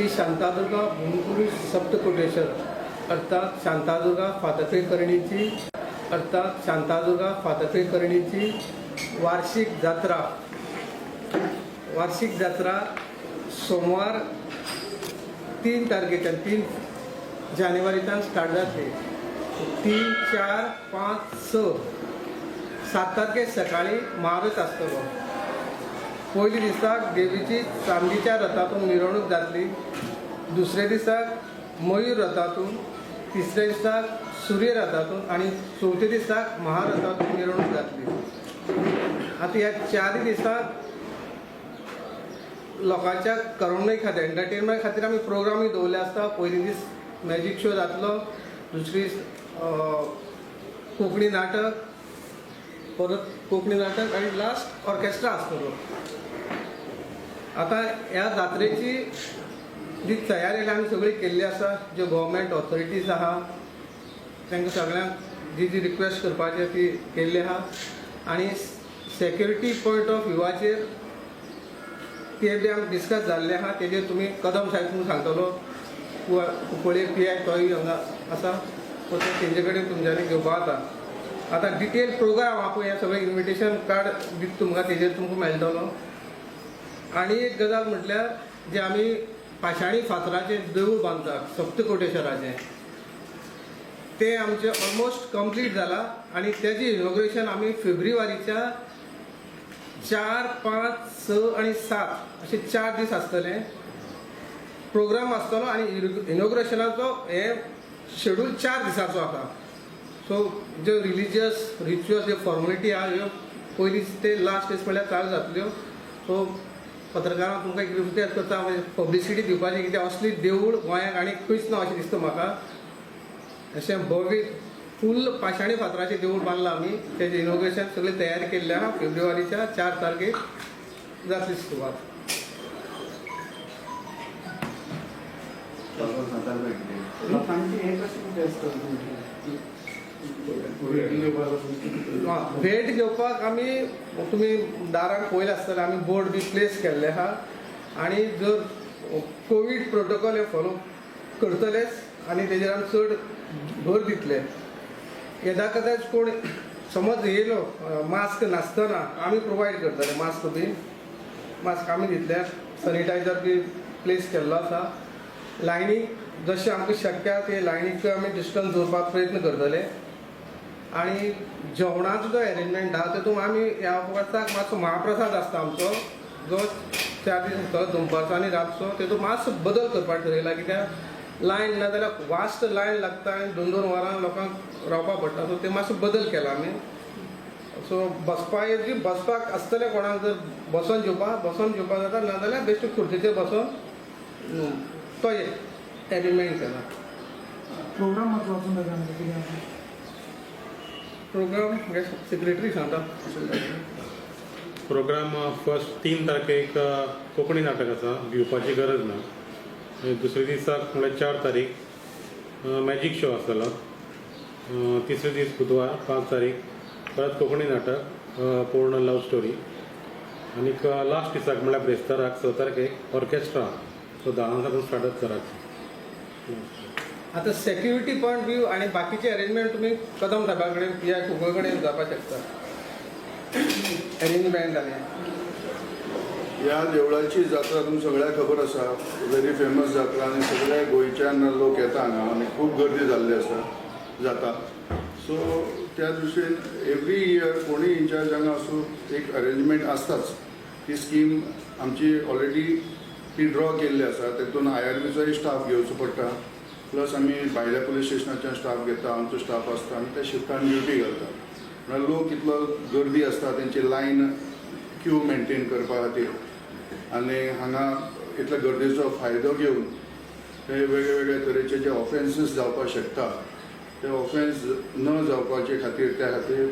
श्री शांतादुर्गा भूमिपुरुष सप्तकोटेश्वर अर्थात शांतादुर्गा फातकळीकर्णीची वार्षिक जात्रा सोमवार 3 तारखेच्यान 3 जानेवारीच्यान स्टार्ट जातली. 3, 4, 5, 6 7 तारखेक सकाळी महारथ आसतलो. पयल्या दिसाक देवीची चांदीच्या रथातून मिरवणूक जातली. दुसऱ्या दिसाक मयूर रथातून, तिसऱ्या दिसाक सूर्य रथातून आणि चौथ्या दिसाक महारथातून मिरवणूक जातली. आता ह्या 4 दिसाक लोकांच्या करमणुकी खातीर एंटरटेनमेंट खातीर आमी प्रोग्रामूय दवरले आसता. पयली दीस मॅजीक शो जातलो, दुसरी कोंकणी नाटक, परत कोंकणी नाटक आणि लास्ट ऑर्केस्ट्रा आसतलो. आता ह्या जात्रेची जी तयारी आमी सगळी केल्ली आसा, ज्यो गव्हर्मेंट ऑथॉरिटीज आहा तांकां सगळ्यांक जी रिक्वेस्ट करपाची ती केल्ली आहा. आणि सेक्युरिटी पॉयंट ऑफ व्ह्यूवाचेर ते बी आमी डिस्कस जाल्ले आहा. तेजेर तुमी कदम साहेब तुमकां सांगतलो. कुंकळे PI तोय हांगा आसा, सो तेंचे कडेन तुमच्यांनी घेवपा जाता. आता डिटेल प्रोग्राम आहा पळय, हें सगळें इन्विटेशन कार्ड दिता तुमकां, तेजेर तुमकां मेळटलो. आनी एक गजाल म्हटल्यार जे आमी पाशाणी फातराचें देवूळ बांदतात सप्तकोटेश्वराचें, तें आमचें ऑलमोस्ट कंप्लीट जालां. आनी तेजें इनॉग्रेशन आमी फेब्रुवारीच्या 4, 5, 6 आणि 7 असे 4 दीस आसतले. प्रोग्राम आसतलो आणि इनॉग्रेशनाचो हे शेड्यूल 4 दिसाचो आसा. सो ज्यो रिलिजियस रिच्युअल्स ज्यो फॉर्मेलिटी आहा ह्यो पयली ते लास्ट दीस म्हणल्यार चालू जातल्यो. सो पत्रकारांक तुमकां एक रिक्वेस्ट करता, पब्लिसिटी दिवपाची, कित्याक असली देवूळ गोंयांत आनी खंयच ना अशें दिसता म्हाका. अशें भव्य फुल्ल पाशाणी फातराचें देवूळ बांदलां आमी. तेजें इनॉग्रेशन सगळी तयारी केल्ली आहा. फेब्रुवारीच्या 4 तारखेक जातली सुरवात. भेट घेवपाक आमी तुमी दाराक पयले आसतले, आमी बोर्ड बी प्लेस केल्ले आहा. आनी जर कोवीड प्रोटोकॉल हे फॉलो करतलेच आनी तेजेर आमी चड भर दितले. येदा कदाच कोण समज येयलो मास्क नासतना आमी प्रोवायड करतले मास्क बी. मास्क आमी दितले. सॅनिटायझर बी प्लेस केल्लो आसा. लायनीक जशें आमकां शक्य आसा ते लायनीक आमी डिस्टन्स दवरपाक प्रयत्न करतले. आनी जेवणाचो जो अरेंजमेंट आहा तेतून आमी ह्या वर्साक मातसो महाप्रसाद आसता आमचो, जो 4 दीस आसतलो, दनपारचो आनी रातचो. तेतून मातसो बदल करपाक थरयला, कित्याक लायन ना जाल्यार वास्ट लायन लागता आनी 2-2 वरां लोकांक रावपाक पडटा. सो ते मातसो बदल केला आमी. सो बसपाक आसतले कोणाक जर बसून जेवपाक जाता, ना जाल्यार बेश्ट खुर्चेचेर बसून तो अरेंजमेंट केला. प्रोग्राम महत्वाचो जाता. प्रोग्राम सेक्रेटरी सांगता. प्रोग्राम फर्स्ट 3 तारखेक कोंकणी नाटक आसा, भिवपाची गरज ना. दुसरे दिसाक म्हळ्यार 4 तारीख मॅजीक शो आसतलो. तिसरे दीस बुधवार 5 तारीख परत कोंकणी नाटक पूर्ण लव स्टोरी. आनीक लास्ट दिसाक म्हळ्यार ब्रेस्ताराक 6 तारखेक ऑर्केस्ट्रा. सो 10 साकून स्टार्ट करात. आता सेक्युरिटी पॉयंट व्यू आणि बाकीचे अरेंजमेंट तुम्ही कदम साहेबा कडेन PI कुंकळे कडेन जावपाक शकता. अरेंजमेंट आनी ह्या देवळाची जात्रा तुमकां सगळ्यांक खबर आसा, व्हेरी फेमस जात्रा आनी सगळे गोंयच्यान लोक येता हांगा आनी खूब गर्दी जाल्ली आसा जाता. सो त्या दृश्टीन एवरी इयर कोणी इन्चार्ज हांगा आसूं एक अरेंजमेंट आसताच. ती स्कीम आमची ऑलरेडी ती ड्रॉ केल्ली आसा. तेतून IRBचोय स्टाफ घेवचो पडटा, प्लस आमी भायल्या पुलीस स्टेशनाच्यान स्टाफ घेता, आमचो स्टाफ आसता आनी त्या शिफ्टान ड्युटी घालता. म्हळ्यार लोक इतलो गर्दी आसता, तेंची लायन क्यू मेंटेन करपा खातीर. आनी हांगा इतल्या गर्देचो फायदो घेवन हे वेगळे वेगळे तरेचे जे ऑफेन्सीस जावपाक शकता ते ऑफेन्स न जावपाचे खातीर त्या खातीर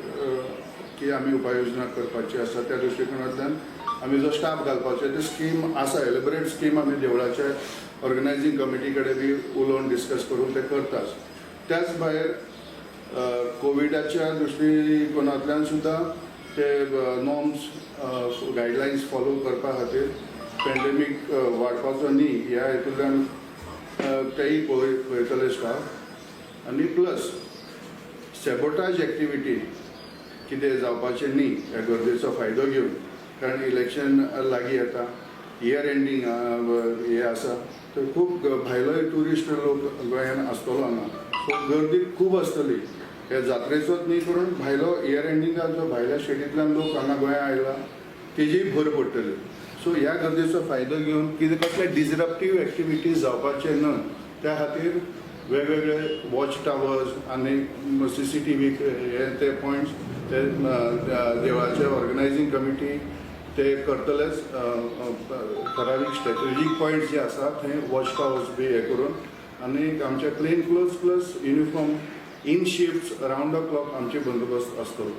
की आमी उपाय योजना करपाची आसा. त्या दृश्टिकोनांतल्यान आमी जो स्टाफ घालपाचो ते स्कीम आसा, एलिबरेट स्कीम आमी देवळाच्या ऑर्गनायझींग कमिटी कडेन बी उलोवन डिस्कस करून ते करताच. त्याच भायर कोविडाच्या दृश्टिकोनांतल्यान सुद्दां ते नॉर्म्स गायडलायन्स फॉलो करपा खातीर पॅन्डेमीक वाडपाचो न्ही ह्या हेतूंतल्यान तेय पळयतले स्टाफ आनी प्लस सॅबोटाज एक्टिविटी कितें जावपाचें न्ही ह्या गर्देचो फायदो घेवन कारण इलेक्शन लागीं येता इयर एंडींग हे आसा तर खूब भायलोय ट्युरिस्ट लोक गोंयांत आसतलो हांगा सो गर्दी खूब आसतली हे जात्रेचोच न्ही करून भायलो इयर एंडिंगाक जो भायल्या स्टेटींतल्यान लोक हांगा गोंयांत आयला तेजीय भर पडटली सो ह्या गर्देचो फायदो घेवन कितें कसले डिसरप्टीव एक्टिविटीज जावपाचे न्हय त्या खातीर वेगवेगळे वॉच टावर्स आनी CCTV हे ते पॉयंट्स ते देवळाचे ऑर्गनायझींग कमिटी ते करतलेच ठरावीक स्ट्रॅटेजीक पॉयंट्स जे आसा थंय वॉच टावर्स बी हे करून आनी आमचे plain clothes plus uniform in shifts around the clock आमचे बंदोबस्त आसतलो.